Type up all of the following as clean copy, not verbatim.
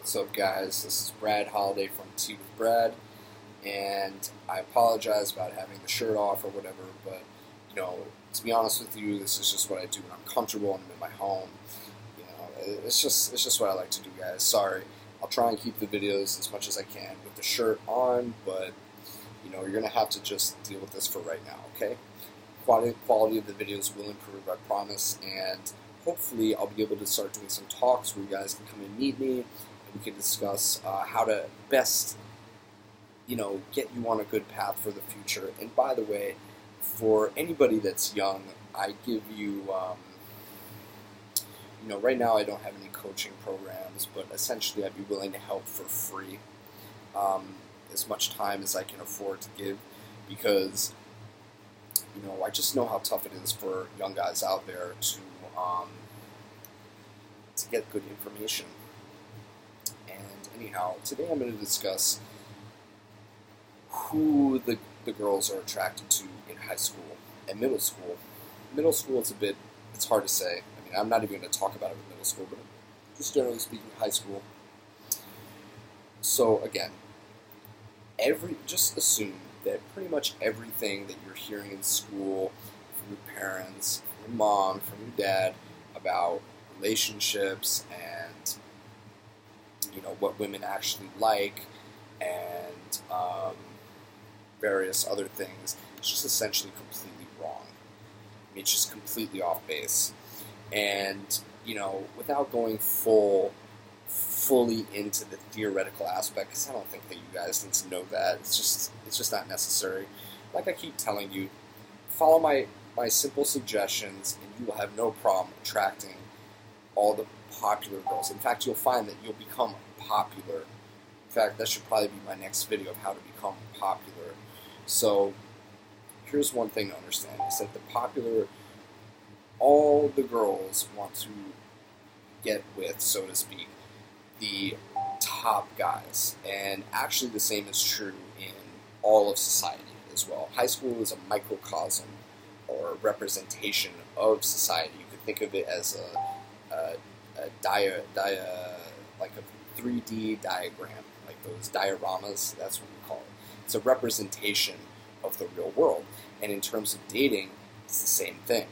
What's up, guys? This is Brad Holiday from Tea with Brad, and I apologize about having the shirt off or whatever, but, to be honest with you, this is just what I do when I'm comfortable and I'm in my home. It's just what I like to do, guys. Sorry. I'll try and keep the videos as much as I can with the shirt on, but, you're going to have to just deal with this for right now, okay? Quality of the videos will improve, I promise, and hopefully I'll be able to start doing some talks where you guys can come and meet me, and we can discuss how to best, get you on a good path for the future. And by the way, for anybody that's young, I give you, right now I don't have any coaching programs, but essentially I'd be willing to help for free, as much time as I can afford to give, because I just know how tough it is for young guys out there to get good information. And anyhow, today I'm going to discuss who the girls are attracted to in high school and middle school. Middle school it's hard to say. I mean, I'm not even going to talk about it in middle school, but just generally speaking, high school. So again, just assume that pretty much everything that you're hearing in school from your parents, from your mom, from your dad about relationships and what women actually like and various other things, it's just essentially completely wrong. I mean, it's just completely off base. And without going fully into the theoretical aspect, because I don't think that you guys need to know that. It's just not necessary. Like I keep telling you, follow my simple suggestions, and you will have no problem attracting all the popular girls. In fact, you'll find that you'll become popular. In fact, that should probably be my next video of how to become popular. So here's one thing to understand, is that all the girls want to get with, so to speak, the top guys. And actually the same is true in all of society as well. High school is a microcosm or representation of society. You could think of it as like a 3D diagram, like those dioramas, that's what we call it. It's a representation of the real world. And in terms of dating, it's the same thing.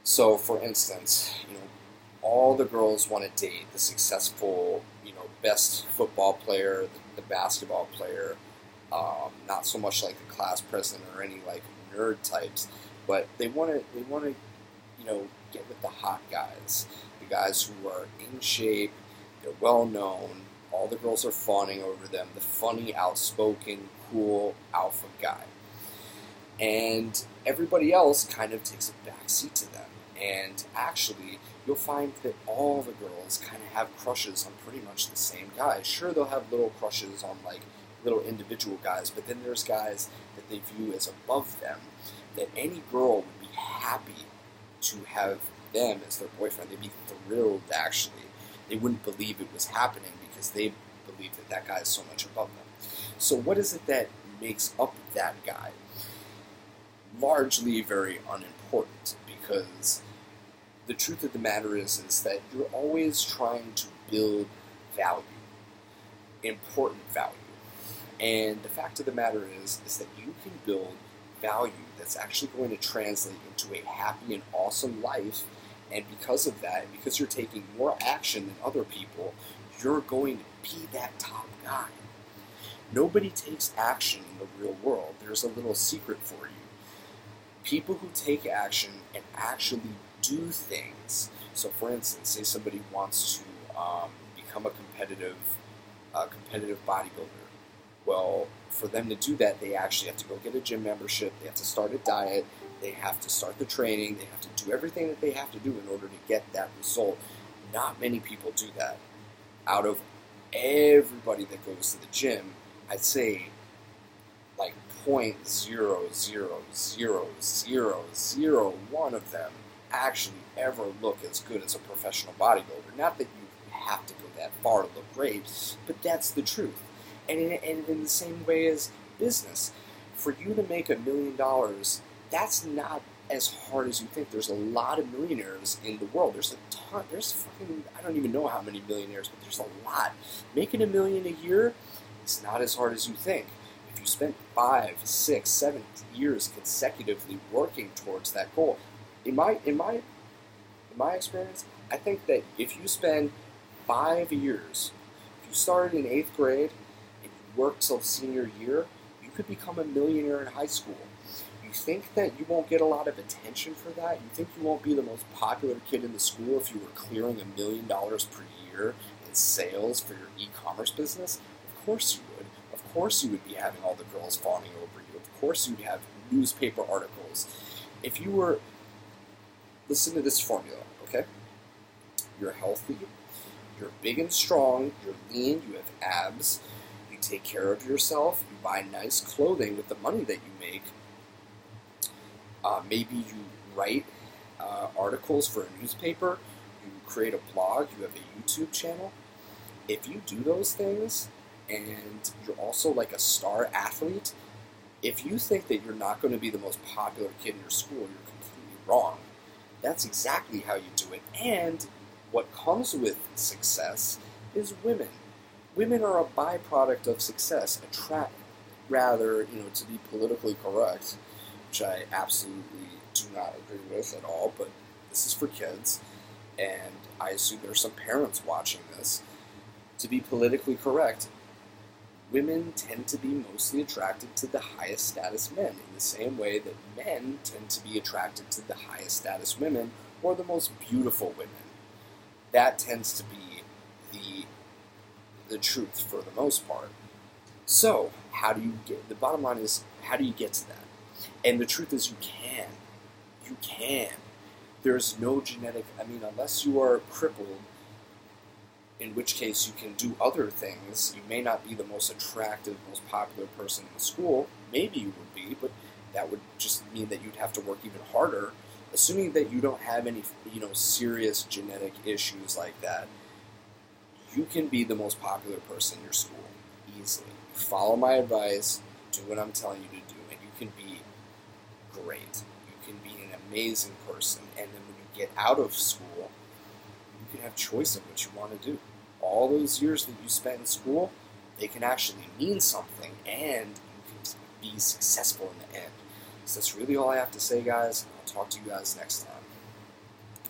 So for instance, all the girls want to date the successful, best football player, the basketball player, not so much like the class president or any like nerd types, but they want to, get with the hot guys, the guys who are in shape, they're well known, all the girls are fawning over them, the funny, outspoken, cool alpha guy. And everybody else kind of takes a backseat to them. And actually, you'll find that all the girls kind of have crushes on pretty much the same guys. Sure, they'll have little crushes on like little individual guys, but then there's guys that they view as above them, that any girl would be happy to have them as their boyfriend. They'd be thrilled, actually. They wouldn't believe it was happening because they believe that guy is so much above them. So what is it that makes up that guy? Largely very unimportant, because the truth of the matter is that you're always trying to build value, important value. And the fact of the matter is that you can build value that's actually going to translate into a happy and awesome life. And because of that, and because you're taking more action than other people, you're going to be that top guy. Nobody takes action in the real world. There's a little secret for you. People who take action and actually do things. So, for instance, say somebody wants to become a competitive bodybuilder. Well, for them to do that, they actually have to go get a gym membership. They have to start a diet. They have to start the training. They have to do everything that they have to do in order to get that result. Not many people do that. Out of everybody that goes to the gym, I'd say like 0.0000001 of them actually ever look as good as a professional bodybuilder. Not that you have to go that far to look great, but that's the truth. And in the same way as business, for you to make $1 million, that's not as hard as you think. There's a lot of millionaires in the world. There's a ton. There's fucking, I don't even know how many millionaires, but there's a lot. Making $1 million a year is not as hard as you think. If you spent 5, 6, 7 years consecutively working towards that goal, in my experience, I think that if you spend 5 years, if you started in 8th grade and you worked till senior year, you could become a millionaire in high school. You think that you won't get a lot of attention for that? You think you won't be the most popular kid in the school if you were clearing $1 million per year in sales for your e-commerce business? Of course you would. Of course you would be having all the girls fawning over you. Of course you'd have newspaper articles. If you were, listen to this formula, okay? You're healthy, you're big and strong, you're lean, you have abs, you take care of yourself, you buy nice clothing with the money that you make. Maybe you write articles for a newspaper, you create a blog, you have a YouTube channel. If you do those things and you're also like a star athlete, if you think that you're not going to be the most popular kid in your school, you're completely wrong. That's exactly how you do it. And what comes with success is women. Women are a byproduct of success. To be politically correct, which I absolutely do not agree with at all, but this is for kids, and I assume there are some parents watching this. To be politically correct, women tend to be mostly attracted to the highest status men, in the same way that men tend to be attracted to the highest status women, or the most beautiful women. That tends to be the truth for the most part. So, the bottom line is, how do you get to that? And the truth is, you can. You can. There's no genetic, unless you are crippled, in which case you can do other things. You may not be the most attractive, most popular person in the school. Maybe you would be, but that would just mean that you'd have to work even harder. Assuming that you don't have any, serious genetic issues like that, you can be the most popular person in your school easily. Follow my advice, do what I'm telling you to do, and you can be great. You can be an amazing person, and then when you get out of school, you can have choice of what you want to do. All those years that you spent in school, they can actually mean something, and you can be successful in the end. So that's really all I have to say, guys. I'll talk to you guys next time.